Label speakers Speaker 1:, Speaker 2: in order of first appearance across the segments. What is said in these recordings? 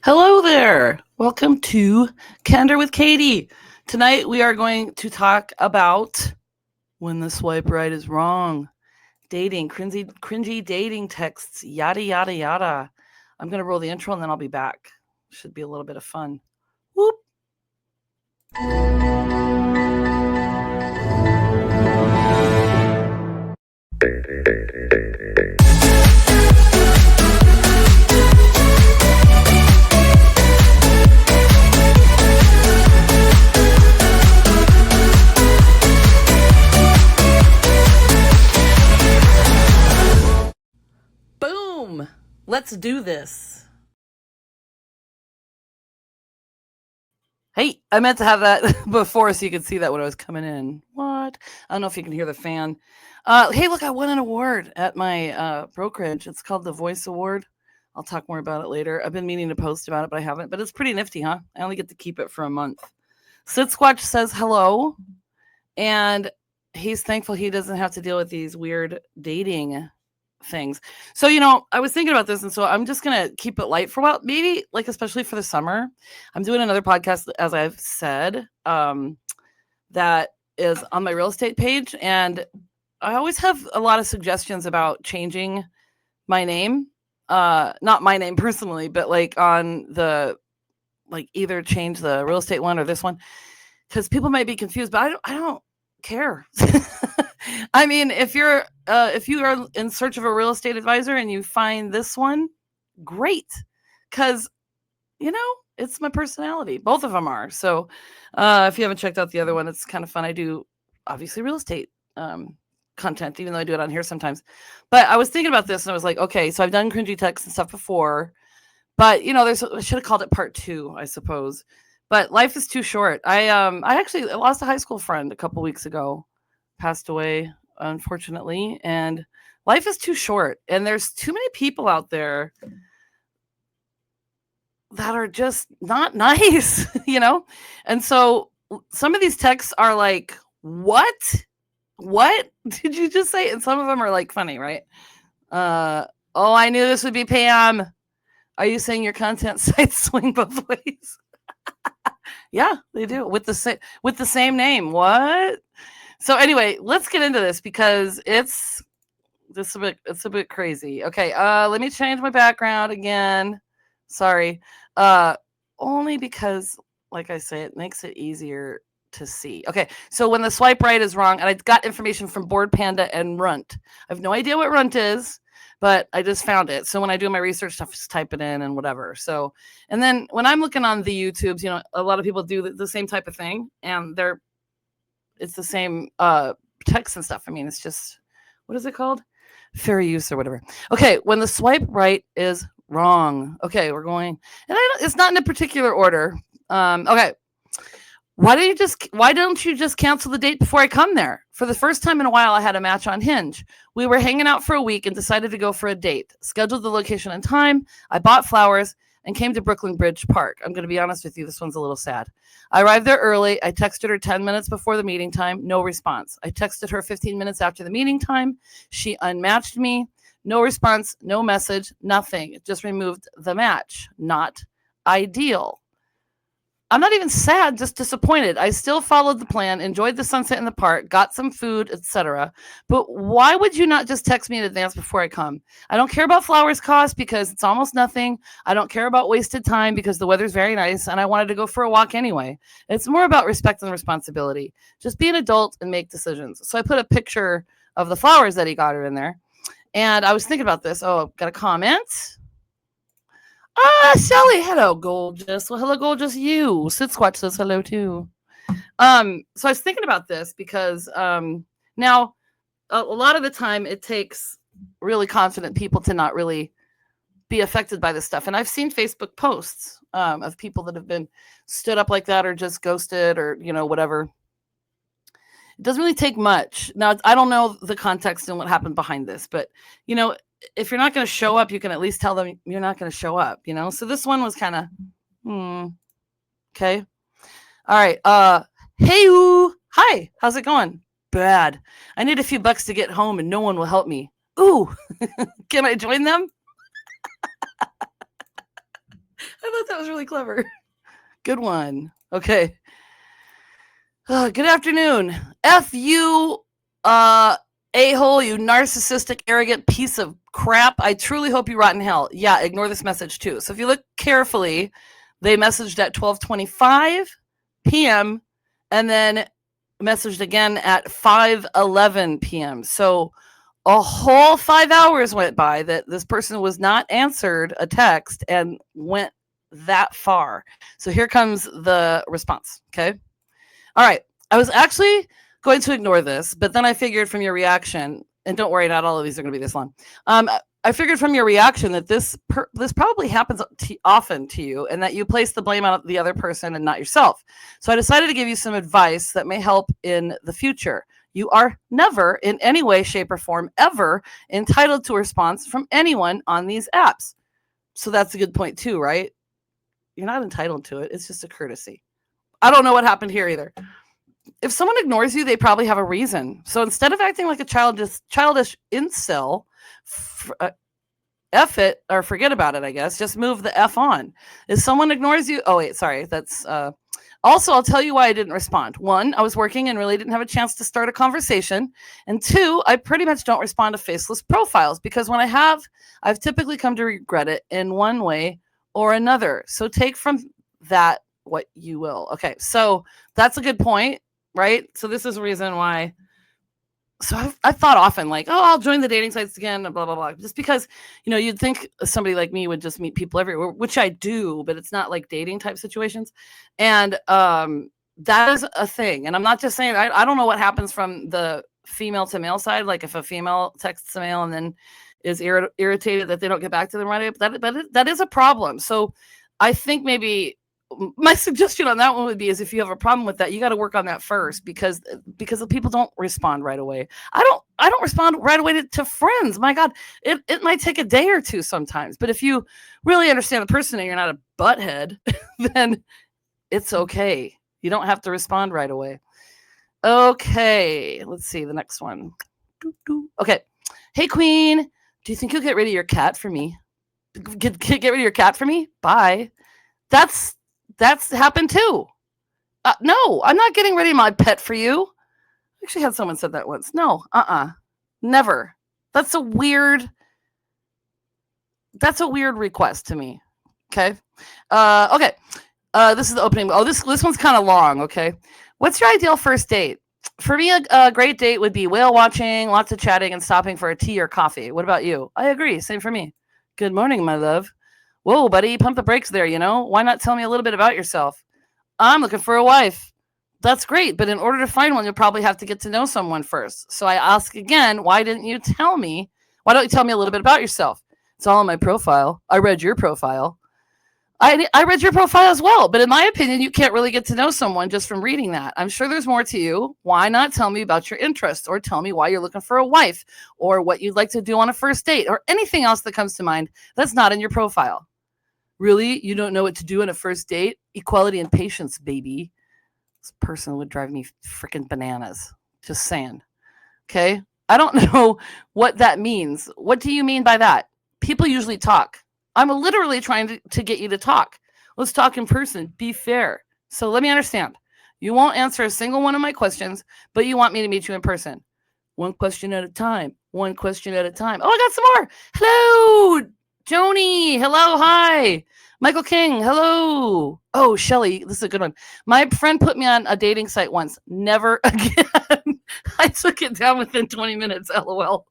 Speaker 1: Hello there. Welcome to Candor with Katie. Tonight we are going to talk about when the swipe right is wrong, dating, cringy dating texts, yada, yada, yada. I'm going to roll the intro and then I'll be back. Should be a little bit of fun. Whoop. Boom. Let's do this. Hey, I meant to have that before so you could see that when I was coming in. What? I don't know if you can hear the fan. Hey, look, I won an award at my brokerage. It's called the Voice Award. I'll talk more about it later. I've been meaning to post about it, but I haven't. But it's pretty nifty, huh? I only get to keep it for a month. Squatch says hello, and he's thankful he doesn't have to deal with these weird dating things. So, I was thinking about this, and so I'm just going to keep it light for a while, maybe like especially for the summer. I'm doing another podcast, as I've said, that is on my real estate page, and I always have a lot of suggestions about changing my name. Not my name personally, but like on the, like either change the real estate one or this one, because people might be confused, but I don't care. I mean, if you are in search of a real estate advisor and you find this one, great, because it's my personality. Both of them are. So if you haven't checked out the other one, it's kind of fun. I do obviously real estate content, even though I do it on here sometimes. But I was thinking about this and I was like, okay, so I've done cringy texts and stuff before, but I should have called it part 2, I suppose. But life is too short. I actually lost a high school friend a couple weeks ago, passed away, unfortunately, and life is too short. And there's too many people out there that are just not nice, And so some of these texts are like, what did you just say? And some of them are like funny, right? Oh, I knew this would be Pam. Are you saying your content sites swing both ways? Yeah, they do with the same name. What? So anyway, let's get into this because it's a bit crazy. Okay, let me change my background again. Sorry. Only because, like I say, it makes it easier to see. Okay, so when the swipe right is wrong, and I got information from Board Panda and Runt. I have no idea what Runt is, but I just found it. So when I do my research stuff, just type it in and whatever. So, and then when I'm looking on the YouTubes, a lot of people do the same type of thing, and it's the same text and stuff. I mean, it's just, what is it called? Fair use or whatever. Okay, when the swipe right is wrong. Okay, we're going, and it's not in a particular order. Okay. Why don't you just cancel the date before I come there? For the first time in a while, I had a match on Hinge. We were hanging out for a week and decided to go for a date. Scheduled the location and time. I bought flowers and came to Brooklyn Bridge Park. I'm going to be honest with you, this one's a little sad. I arrived there early. I texted her 10 minutes before the meeting time. No response. I texted her 15 minutes after the meeting time. She unmatched me. No response, no message, nothing. It just removed the match. Not ideal. I'm not even sad, just disappointed. I still followed the plan, enjoyed the sunset in the park, got some food, etc. But why would you not just text me in advance before I come? I don't care about flowers cost because it's almost nothing. I don't care about wasted time because the weather's very nice and I wanted to go for a walk anyway. It's more about respect and responsibility. Just be an adult and make decisions. So I put a picture of the flowers that he got her in there. And I was thinking about this. Oh, got a comment. Shelly, hello, gorgeous. Well, hello, gorgeous. You. Squatch says hello too. So I was thinking about this because now a lot of the time it takes really confident people to not really be affected by this stuff. And I've seen Facebook posts of people that have been stood up like that or just ghosted or whatever. It doesn't really take much. Now, I don't know the context and what happened behind this, but if you're not going to show up, you can at least tell them you're not going to show up, So this one was kind of, okay. All right. Hey, hi, how's it going? Bad. I need a few bucks to get home and no one will help me. Ooh, can I join them? I thought That was really clever. Good one. Okay. Good afternoon. F you, a-hole, you narcissistic, arrogant piece of crap. I truly hope you rot in hell. Yeah, ignore this message too. So if you look carefully, they messaged at 12:25 p.m. and then messaged again at 5:11 p.m. So a whole 5 hours went by that this person was not answered a text and went that far. So here comes the response. Okay. All right. I was actually going to ignore this, but then I figured from your reaction, and don't worry, not all of these are going to be this long. I figured from your reaction that this probably happens often to you, and that you place the blame on the other person and not yourself. So I decided to give you some advice that may help in the future. You are never, in any way, shape, or form, ever entitled to a response from anyone on these apps. So that's a good point too, right? You're not entitled to it. It's just a courtesy. I don't know what happened here either. If someone ignores you, they probably have a reason. So instead of acting like a childish incel, F it or forget about it, I guess. Just move the F on. If someone ignores you, oh wait, sorry. That's also, I'll tell you why I didn't respond. 1, I was working and really didn't have a chance to start a conversation. And 2, I pretty much don't respond to faceless profiles because when I have, I've typically come to regret it in one way or another. So take from that what you will. Okay, so that's a good point, right? So this is a reason why. So I've thought often like, oh, I'll join the dating sites again, blah, blah, blah. Just because, you'd think somebody like me would just meet people everywhere, which I do, but it's not like dating type situations. And that is a thing. And I'm not just saying, I don't know what happens from the female to male side. Like if a female texts a male and then is irritated that they don't get back to them right away, but that is a problem. So I think maybe my suggestion on that one would be is if you have a problem with that, you got to work on that first because the people don't respond right away. I don't respond right away to friends. My God, it might take a day or two sometimes, but if you really understand the person and you're not a butthead, then it's okay. You don't have to respond right away. Okay, let's see the next one. Okay, hey Queen, do you think you'll get rid of your cat for me? Get rid of your cat for me? Bye. That's happened too. No, I'm not getting rid of my pet for you. I actually had someone said that once. No, never. That's a weird request to me. Okay. Okay. This is the opening. Oh, this one's kind of long. Okay. What's your ideal first date? For me, a great date would be whale watching, lots of chatting, and stopping for a tea or coffee. What about you? I agree. Same for me. Good morning, my love. Whoa, buddy, pump the brakes there, Why not tell me a little bit about yourself? I'm looking for a wife. That's great, but in order to find one, you'll probably have to get to know someone first. So I ask again, why didn't you tell me? Why don't you tell me a little bit about yourself? It's all on my profile. I read your profile. I read your profile as well, but in my opinion, you can't really get to know someone just from reading that. I'm sure there's more to you. Why not tell me about your interests or tell me why you're looking for a wife or what you'd like to do on a first date or anything else that comes to mind that's not in your profile? Really? You don't know what to do on a first date? Equality and patience, baby. This person would drive me freaking bananas. Just saying. Okay? I don't know what that means. What do you mean by that? People usually talk. I'm literally trying to get you to talk. Let's talk in person. Be fair. So let me understand. You won't answer a single one of my questions, but you want me to meet you in person. One question at a time. One question at a time. Oh, I got some more. Hello, Joni. Hello. Hi. Michael King. Hello. Oh, Shelly. This is a good one. My friend put me on a dating site once. Never again. I took it down within 20 minutes. LOL.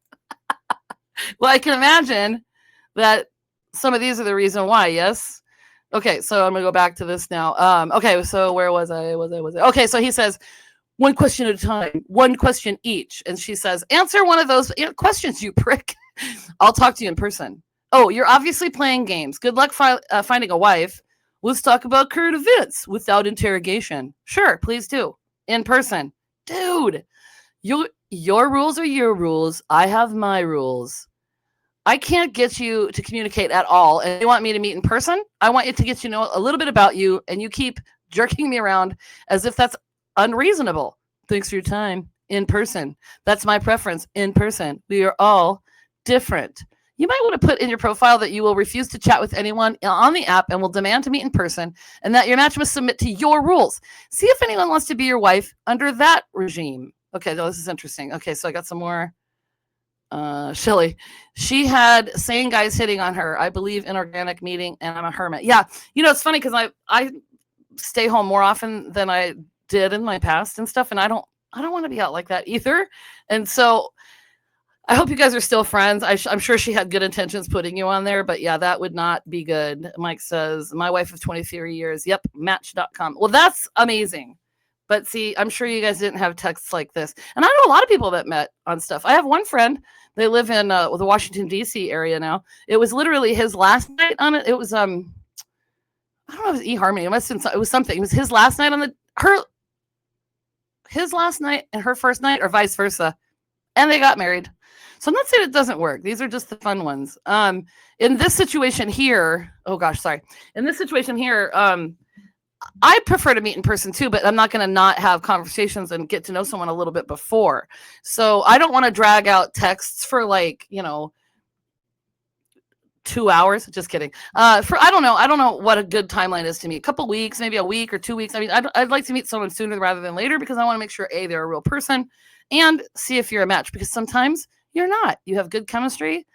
Speaker 1: Well, I can imagine that some of these are the reason why. Yes. Okay. So I'm going to go back to this now. Okay. So where was I? Okay. So he says, one question at a time, one question each. And she says, answer one of those questions, you prick. I'll talk to you in person. Oh, you're obviously playing games. Good luck finding a wife. Let's talk about current events without interrogation. Sure, please do. In person. Dude, your rules are your rules. I have my rules. I can't get you to communicate at all. And you want me to meet in person? I want you to get to know a little bit about you, and you keep jerking me around as if that's unreasonable. Thanks for your time. In person. That's my preference. In person. We are all different. You might want to put in your profile that you will refuse to chat with anyone on the app and will demand to meet in person, and that your match must submit to your rules. See if anyone wants to be your wife under that regime. Okay, this is interesting. Okay, so I got some more. Shelly, she had saying guys hitting on her. I believe in organic meeting, and I'm a hermit. Yeah, it's funny because I stay home more often than I did in my past and stuff, and I don't want to be out like that either. And so I hope you guys are still friends. I'm sure she had good intentions putting you on there, but yeah, that would not be good. Mike says, my wife of 23 years. Yep, match.com. Well, that's amazing. But see, I'm sure you guys didn't have texts like this. And I know a lot of people that met on stuff. I have one friend. They live in the Washington, D.C. area now. It was literally his last night on it. It was, I don't know if it was eHarmony. It was something. It was his last night on his last night and her first night, or vice versa. And they got married. So I'm not saying it doesn't work. These are just the fun ones. In this situation here, In this situation here, I prefer to meet in person too, but I'm not going to not have conversations and get to know someone a little bit before. So I don't want to drag out texts for 2 hours. Just kidding. I don't know what a good timeline is to me. A couple weeks, maybe a week or 2 weeks. I mean, I'd like to meet someone sooner rather than later because I want to make sure they're a real person and see if you're a match, because sometimes you're not. You have good chemistry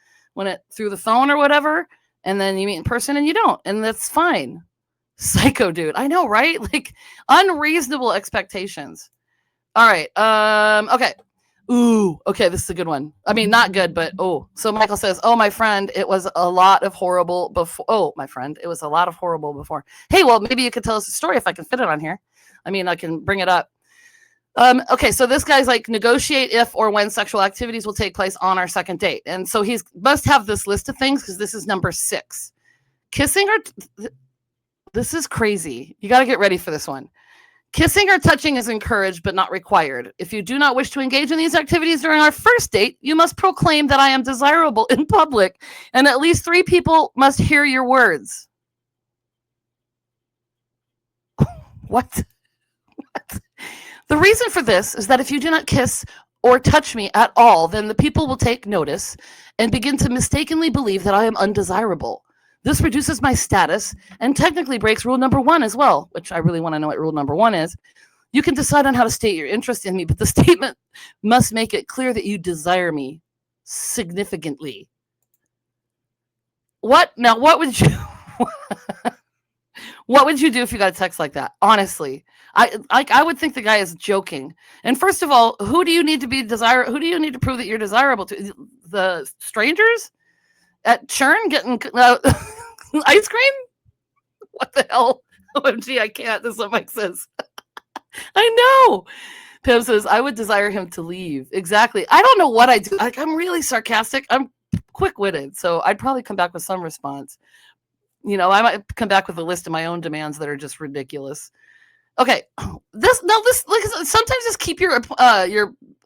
Speaker 1: through the phone or whatever, and then you meet in person and you don't, and that's fine. Psycho dude. I know, right? Like unreasonable expectations. All right. Okay. Ooh, okay, this is a good one. I mean, not good, but so Michael says, my friend, it was a lot of horrible before. My friend, it was a lot of horrible before. Hey, well, maybe you could tell us a story if I can fit it on here. I mean, I can bring it up. Okay, so this guy's like, negotiate if or when sexual activities will take place on our second date. And so he must have this list of things because this is number 6. Kissing or... This is crazy. You got to get ready for this one. Kissing or touching is encouraged but not required. If you do not wish to engage in these activities during our first date, you must proclaim that I am desirable in public, and at least 3 people must hear your words. What? The reason for this is that if you do not kiss or touch me at all, then the people will take notice and begin to mistakenly believe that I am undesirable. This reduces my status and technically breaks rule number 1 as well, which I really want to know what rule number 1 is. You can decide on how to state your interest in me, but the statement must make it clear that you desire me significantly. What? Now, what would you... What would you do if you got a text like that? Honestly, I would think the guy is joking. And first of all, who do you need to be desirable? Who do you need to prove that you're desirable to? The strangers at Churn getting ice cream? What the hell? OMG, I can't. This is what Mike says. I know. Pam says, I would desire him to leave. Exactly. I don't know what I do. I'm really sarcastic. I'm quick-witted, so I'd probably come back with some response. I might come back with a list of my own demands that are just ridiculous. Okay, sometimes just keep your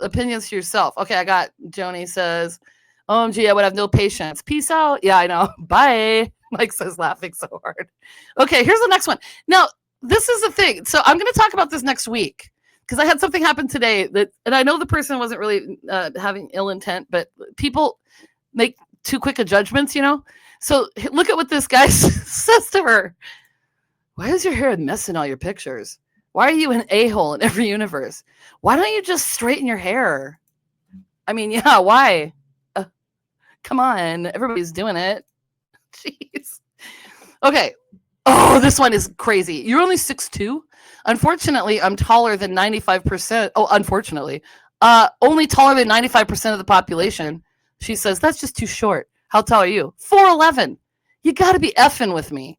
Speaker 1: opinions to yourself. Okay, I got Joni says, OMG, I would have no patience. Peace out. Yeah, I know. Bye. Mike says, laughing so hard. Okay, here's the next one. Now, this is the thing. So I'm going to talk about this next week because I had something happen today and I know the person wasn't really having ill intent, but people make too quick of judgments, So look at what this guy says to her. Why is your hair a mess in all your pictures? Why are you an a-hole in every universe? Why don't you just straighten your hair? I mean, yeah, why? Come on. Everybody's doing it. Jeez. Okay. Oh, this one is crazy. You're only 6'2"? Unfortunately, I'm taller than 95%. Oh, unfortunately. Only taller than 95% of the population. She says, that's just too short. How tall are you? 4'11". You got to be effing with me.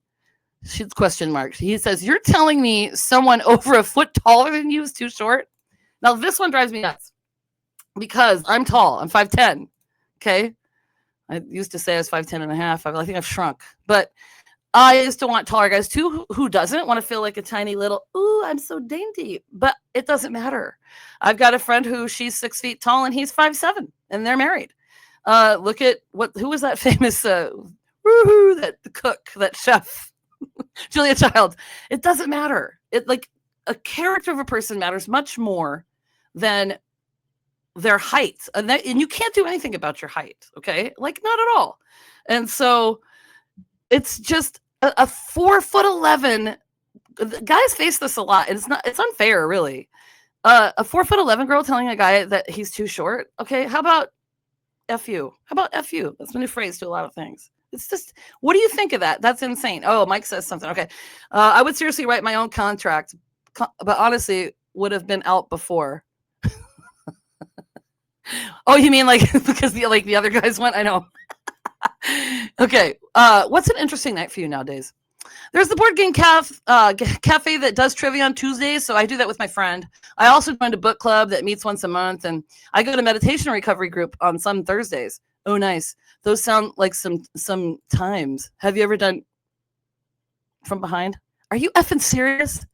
Speaker 1: She's question marks. He says, you're telling me someone over a foot taller than you is too short? Now, this one drives me nuts because I'm tall. I'm 5'10". Okay. I used to say I was 5'10 and a half. I think I've shrunk. But I used to want taller guys too. Who doesn't want to feel like a tiny little, ooh, I'm so dainty. But it doesn't matter. I've got a friend who she's 6 feet tall and he's 5'7", and they're married. Look at who was that famous that cook, that chef, Julia Childs. It doesn't matter. It like a character of a person matters much more than their height, and you can't do anything about your height, okay? Like, not at all. And so it's just a 4'11". Guys face this a lot, and it's unfair, really. A 4'11" girl telling a guy that he's too short. Okay, how about F you? How about F you? That's my new phrase to a lot of things. It's just, what do you think of that? That's insane. Oh, Mike says something. Okay. I would seriously write my own contract, but honestly, would have been out before. Oh, you mean like because the other guys went? I know. Okay. What's an interesting night for you nowadays? There's the board game cafe that does trivia on Tuesdays, so I do that with my friend. I also joined a book club that meets once a month, and I go to meditation recovery group on some Thursdays. Oh, nice. Those sound like some times. Have you ever done from behind? Are you effing serious?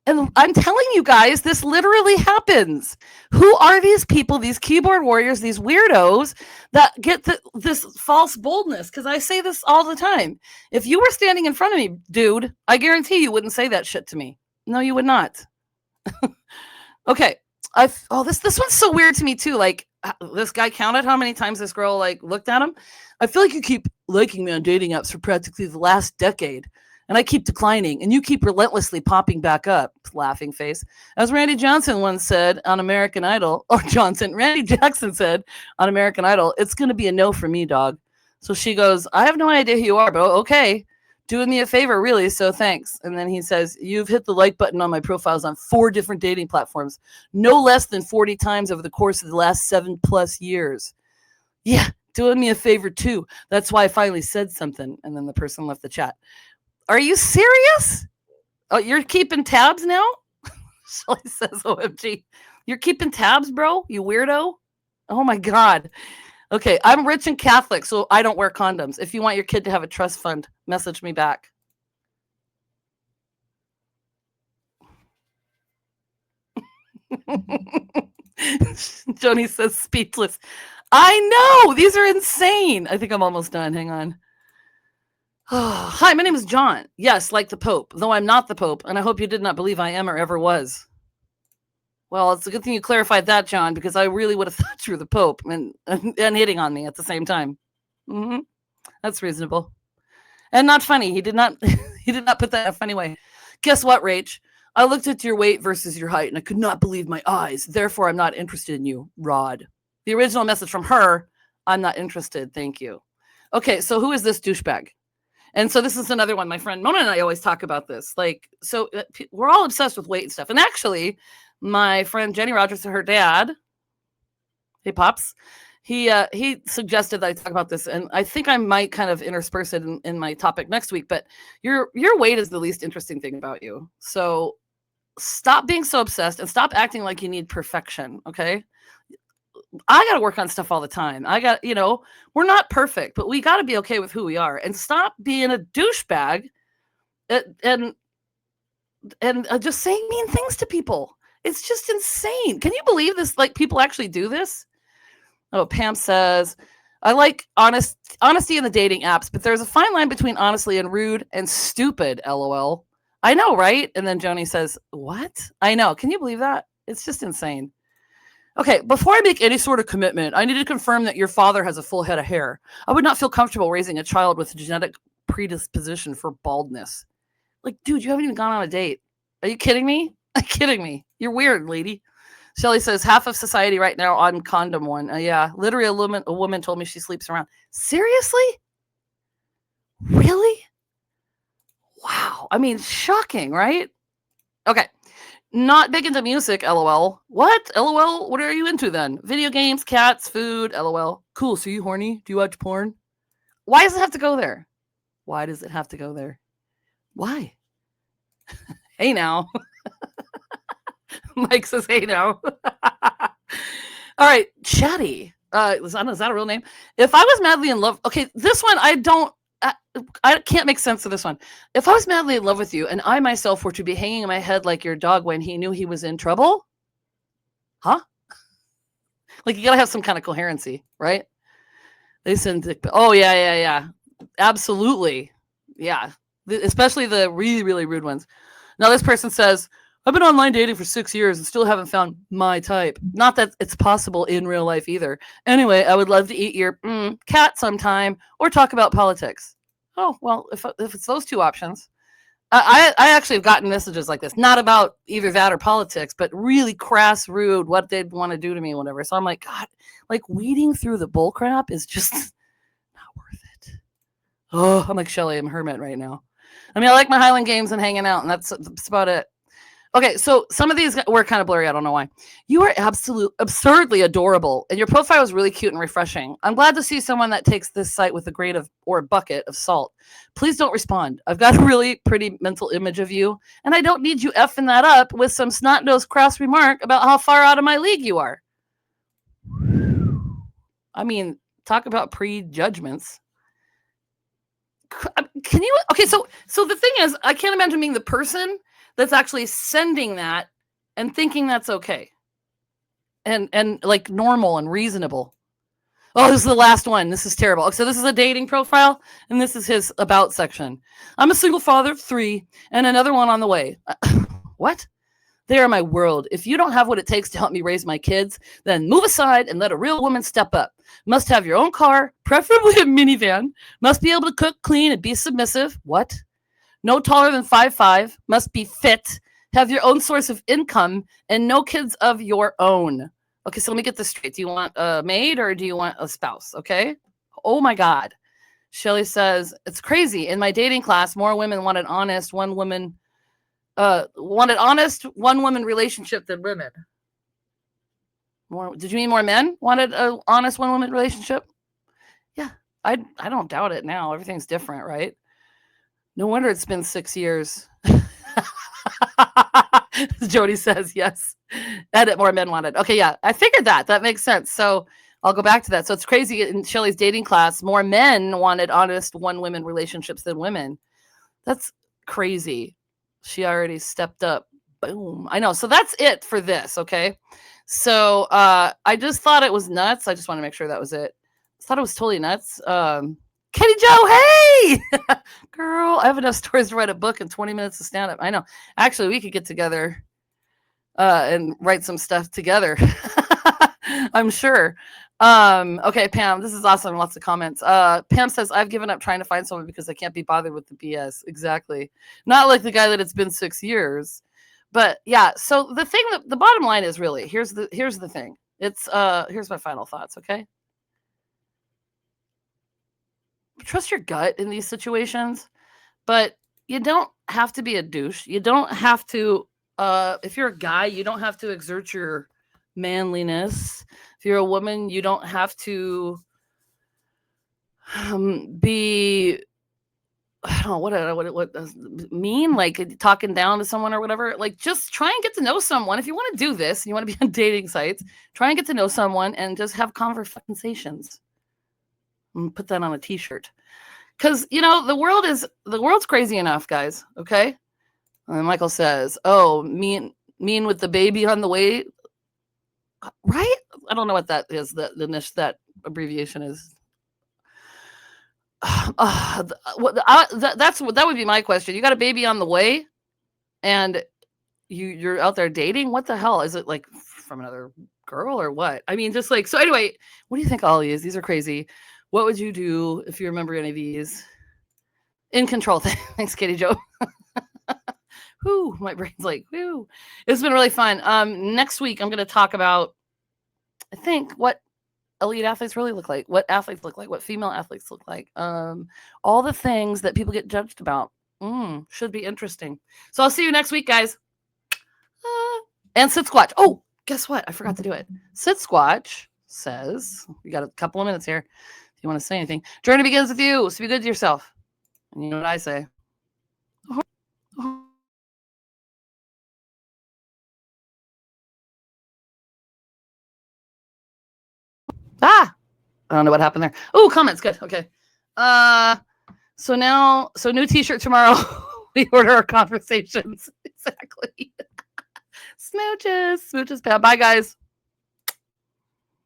Speaker 1: And I'm telling you guys, this literally happens. Who are these people, these keyboard warriors, these weirdos that get this false boldness? Because I say this all the time. If you were standing in front of me, dude, I guarantee you wouldn't say that shit to me. No, you would not. Okay. This one's so weird to me too. Like, this guy counted how many times this girl like looked at him. I feel like you keep liking me on dating apps for practically the last decade. And I keep declining, and you keep relentlessly popping back up, laughing face. As Randy Johnson once said on American Idol, Randy Jackson said on American Idol, it's going to be a no for me, dog. So she goes, I have no idea who you are, but okay. Doing me a favor, really, so thanks. And then he says, you've hit the like button on my profiles on 4 different dating platforms, no less than 40 times over the course of the last 7+ years. Yeah, doing me a favor, too. That's why I finally said something. And then the person left the chat. Are you serious? Oh, you're keeping tabs now? Shelly says, OMG. You're keeping tabs, bro? You weirdo? Oh, my God. Okay, I'm rich and Catholic, so I don't wear condoms. If you want your kid to have a trust fund, message me back. Joni says, speechless. I know! These are insane. I think I'm almost done. Hang on. Hi, my name is John. Yes, like the Pope, though I'm not the Pope, and I hope you did not believe I am or ever was. Well, it's a good thing you clarified that, John, because I really would have thought you were the Pope and hitting on me at the same time. Mm-hmm. That's reasonable. And not funny. He did not put that in a funny way. Guess what, Rach? I looked at your weight versus your height, and I could not believe my eyes. Therefore, I'm not interested in you, Rod. The original message from her, I'm not interested. Thank you. Okay, so who is this douchebag? And so this is another one. My friend Mona and I always talk about this. Like, so we're all obsessed with weight and stuff. And actually, my friend Jenny Rogers, her dad, hey Pops, he suggested that I talk about this, and I think I might kind of intersperse it in my topic next week. But your weight is the least interesting thing about you. So stop being so obsessed and stop acting like you need perfection. Okay. I got to work on stuff all the time. We're not perfect, but we got to be okay with who we are and stop being a douchebag and just saying mean things to people. It's just insane. Can you believe this? Like, people actually do this? Oh, Pam says, I like honesty in the dating apps, but there's a fine line between honestly and rude and stupid, LOL. I know, right? And then Joni says, what? I know. Can you believe that? It's just insane. Okay, before I make any sort of commitment, I need to confirm that your father has a full head of hair. I would not feel comfortable raising a child with a genetic predisposition for baldness. Like, dude, you haven't even gone on a date. Are you kidding me? Are you kidding me? You're weird, lady. Shelly says, half of society right now on condom one. Yeah, literally a woman told me she sleeps around. Seriously? Really? Wow. I mean, shocking, right? Okay. Not big into music, LOL. What? LOL? What are you into then? Video games, cats, food, LOL. Cool. So you horny? Do you watch porn? Why does it have to go there? Why does it have to go there? Why? Hey now. Mike says, hey now. All right. Chatty. Is that a real name? If I was madly in love. Okay. This one, I can't make sense of this one. If I was madly in love with you and I myself were to be hanging my head like your dog when he knew he was in trouble, huh? Like, you gotta have some kind of coherency, right? They send oh yeah, absolutely, yeah. Especially the really really rude ones. Now this person says, I've been online dating for 6 years and still haven't found my type. Not that it's possible in real life either. Anyway, I would love to eat your cat sometime or talk about politics. Oh, well, if it's those two options. I actually have gotten messages like this, not about either that or politics, but really crass, rude, what they'd want to do to me, whatever. So I'm like, God, like weeding through the bull crap is just not worth it. Oh, I'm like Shelly, I'm a hermit right now. I mean, I like my Highland games and hanging out, and that's about it. Okay, so some of these were kind of blurry. I don't know why. You are absurdly adorable, and your profile was really cute and refreshing. I'm glad to see someone that takes this site with a grain of or a bucket of salt. Please don't respond. I've got a really pretty mental image of you, and I don't need you effing that up with some snot-nosed crass remark about how far out of my league you are. I mean, talk about prejudgments. Can you? Okay, so the thing is, I can't imagine being the person that's actually sending that and thinking that's okay and like normal and reasonable. Oh, this is the last one. This is terrible. So this is a dating profile, and this is his about section. I'm a single father of 3 and another one on the way. What? They are my world. If you don't have what it takes to help me raise my kids, then move aside and let a real woman step up. Must have your own car, preferably a minivan. Must be able to cook, clean, and be submissive. What? No taller than 5'5", must be fit, have your own source of income, and no kids of your own. Okay, so let me get this straight. Do you want a maid or do you want a spouse? Okay. Oh my God. Shelly says, it's crazy. In my dating class, more women wanted honest one woman relationship than women. Did you mean more men wanted an honest one woman relationship? Yeah, I don't doubt it now. Everything's different, right? No wonder it's been 6 years. Jody says yes. Edit, more men wanted. Okay, yeah, I figured that. That makes sense. So I'll go back to that. So it's crazy in Shelly's dating class, more men wanted honest one women relationships than women. That's crazy. She already stepped up. Boom. I know. So that's it for this. Okay. So I just thought it was nuts. I just want to make sure that was it. I thought it was totally nuts. Katie Joe, hey! Girl, I have enough stories to write a book in 20 minutes of stand-up. I know. Actually, we could get together and write some stuff together. I'm sure. Okay, Pam, this is awesome. Lots of comments. Pam says, I've given up trying to find someone because I can't be bothered with the BS. Exactly. Not like the guy that it's been 6 years. But yeah, so the thing that the bottom line is really, here's the thing. It's here's my final thoughts, okay? Trust your gut in these situations, but you don't have to be a douche. You don't have to, if you're a guy, you don't have to exert your manliness. If you're a woman, you don't have to be, I don't know, what does mean, like talking down to someone or whatever. Like, just try and get to know someone. If you want to do this and you want to be on dating sites, try and get to know someone and just have conversations. Put that on a t-shirt, because the world's crazy enough, guys. Okay. And Michael says, oh, mean with the baby on the way, right? I don't know what that is. That abbreviation is. That would be my question. You got a baby on the way and you're out there dating. What the hell is it, like from another girl or what? I mean, just like, so anyway, what do you think all these are crazy? What would you do if you remember any of these? In control. Thanks, Katie Joe. Whew, my brain's like, whew. It's been really fun. Next week, I'm going to talk about, I think, what elite athletes really look like, what athletes look like, what female athletes look like, all the things that people get judged about. Should be interesting. So I'll see you next week, guys. And Sit Squatch. Oh, guess what? I forgot to do it. Sit Squatch says, we got a couple of minutes here. If you want to say anything, journey begins with you. So be good to yourself. And you know what I say. I don't know what happened there. Oh, comments. Good. Okay. So new t-shirt tomorrow. We order our conversations. Exactly. Smooches. Bye, guys.